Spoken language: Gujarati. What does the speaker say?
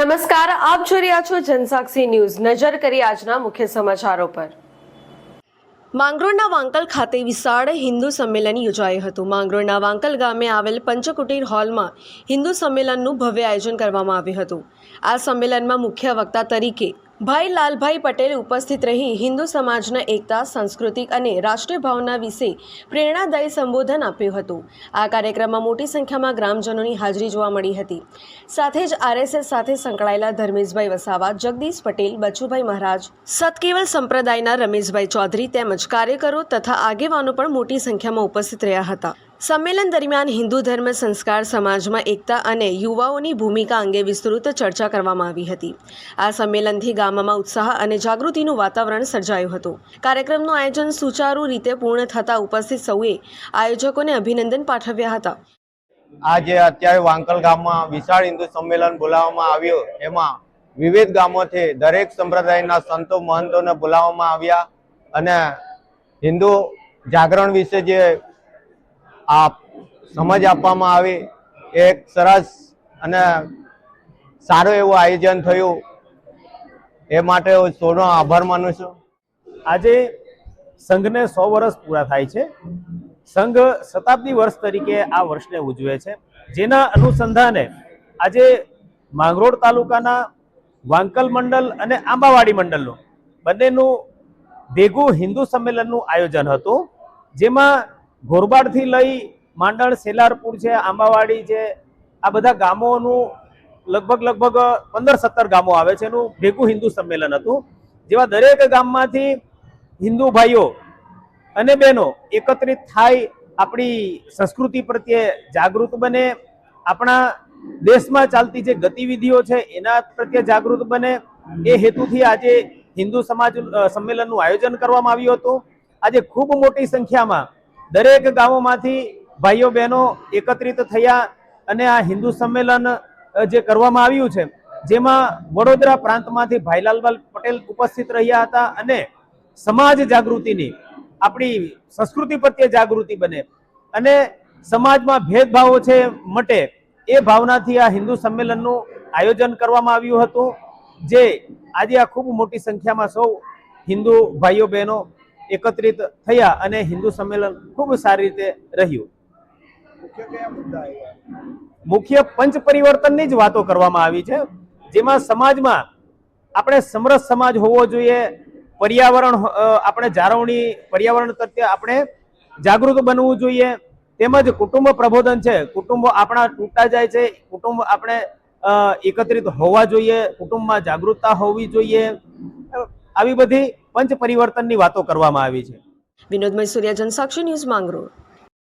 નમસ્કાર, આપ જોઈ રહ્યા છો જનસાક્ષી ન્યૂઝ। નજર કરી આજના મુખ્ય સમાચારો પર। માંગરોળના વાંકલ ખાતે વિશાળ હિન્દુ સંમેલન યોજાયું હતું। માંગરોળના વાંકલ ગામે આવેલ પંચકુટીર હોલમાં હિન્દુ સંમેલનનું ભવ્ય આયોજન કરવામાં આવ્યું હતું। આ સંમેલનમાં મુખ્ય વક્તા તરીકે ભાઈ લાલભાઈ પટેલ ઉપસ્થિત રહી હિન્દુ સમાજના એકતા, સાંસ્કૃતિક અને રાષ્ટ્રીય ભાવના વિશે પ્રેરણાદાયી સંબોધન આપ્યું હતું। આ કાર્યક્રમમાં મોટી સંખ્યામાં ગ્રામજનોની હાજરી જોવા મળી હતી। સાથે જ આરએસએસ સાથે સંકળાયેલા ધર્મેશભાઈ વસાવા, જગદીશ પટેલ, બચુભાઈ મહારાજ, સતકેવલ સંપ્રદાયના રમેશભાઈ ચૌધરી તેમજ કાર્યકરો તથા આગેવાનો પણ મોટી સંખ્યામાં ઉપસ્થિત રહ્યા હતા। સંમેલન દરમિયાન હિન્દુ ધર્મ, સંસ્કાર, સમાજમાં એકતા અને યુવાઓની ભૂમિકા અંગે વિસ્તૃત ચર્ચા કરવામાં આવી હતી। આ સંમેલનથી ગામમાં ઉત્સાહ અને જાગૃતિનું વાતાવરણ સર્જાયું હતું। કાર્યક્રમનું આયોજન સુચારુ રીતે પૂર્ણ થતા ઉપસ્થિત સૌએ આયોજકોને અભિનંદન પાઠવ્યા હતા। આજે અત્યારે વાંકલ ગામમાં વિશાળ હિન્દુ સંમેલન બોલાવવામાં આવ્યું। એમાં વિવિધ ગામોથી દરેક સંપ્રદાયના સંતો, મહંતોને બોલાવવામાં આવ્યા અને હિન્દુ જાગરણ વિશે જે આ સમજ આપવામાં આવી, એક સરસ અને સારું એવું આયોજન થયું। એ માટે હું સૌનો આભાર માનું છું। આજે સંઘને 100 વર્ષ પૂરા થાય છે। સંઘ શતાબ્દી વર્ષ તરીકે આ વર્ષને ઉજવે છે, જેના અનુસંધાને આજે માંગરોળ તાલુકાના વાંકલ મંડળ અને આંબાવાડી મંડળનું બંનેનું ભેગું હિન્દુ સંમેલનનું આયોજન હતું, જેમાં ઘોરબાડથી લઈ માંડળ, સેલારપુર છે, આંબાવાડી છે, આ બધા ગામોનું લગભગ 15-17 ગામો આવે છે, એનું ભેગું હિન્દુ સંમેલન હતું। જેવા દરેક ગામમાંથી હિન્દુ ભાઈઓ અને બહેનો એકત્રિત થાય, આપણી સંસ્કૃતિ પ્રત્યે જાગૃત બને, આપણા દેશમાં ચાલતી જે ગતિવિધિઓ છે એના પ્રત્યે જાગૃત બને, એ હેતુથી આજે હિન્દુ સમાજ સંમેલનનું આયોજન કરવામાં આવ્યું હતું। આજે ખૂબ મોટી સંખ્યામાં દરેક ગામોમાંથી ભાઈઓ બહેનો એકત્રિત થયા અને આ હિન્દુ સંમેલન જે કરવામાં આવ્યું છે, જેમાં વડોદરા પ્રાંતમાંથી ભાઈ લાલભાઈ પટેલ ઉપસ્થિત રહ્યા હતા અને સમાજ જાગૃતિની, આપણી સંસ્કૃતિ પ્રત્યે જાગૃતિ બને અને સમાજમાં ભેદભાવો છે મટે, એ ભાવનાથી આ હિન્દુ સંમેલનનું આયોજન કરવામાં આવ્યું હતું, જે આજે આ ખૂબ મોટી સંખ્યામાં સૌ હિન્દુ ભાઈઓ બહેનો એકત્રિત થયા અને હિન્દુ સંમેલન ખૂબ સારી રીતે રહ્યું। મુખ્ય પંચ પરિવર્તનની જ વાતો કરવામાં આવી છે, જેમાં સમાજમાં આપણે સમરસ સમાજ હોવો જોઈએ, પર્યાવરણ આપણે જાળવણી, પર્યાવરણ પ્રત્યે આપણે જાગૃત બનવું જોઈએ, તેમજ કુટુંબ પ્રબોધન છે, કુટુંબો આપણા તૂટતા જાય છે, કુટુંબ આપણે એકત્રિત હોવા જોઈએ, કુટુંબમાં જાગૃતતા હોવી જોઈએ, આવી બધી પંચ પરિવર્તનની વાતો કરવામાં આવી છે। વિનોદ મૈસુરિયા, જનસાક્ષી ન્યૂઝ, માંગરોળ।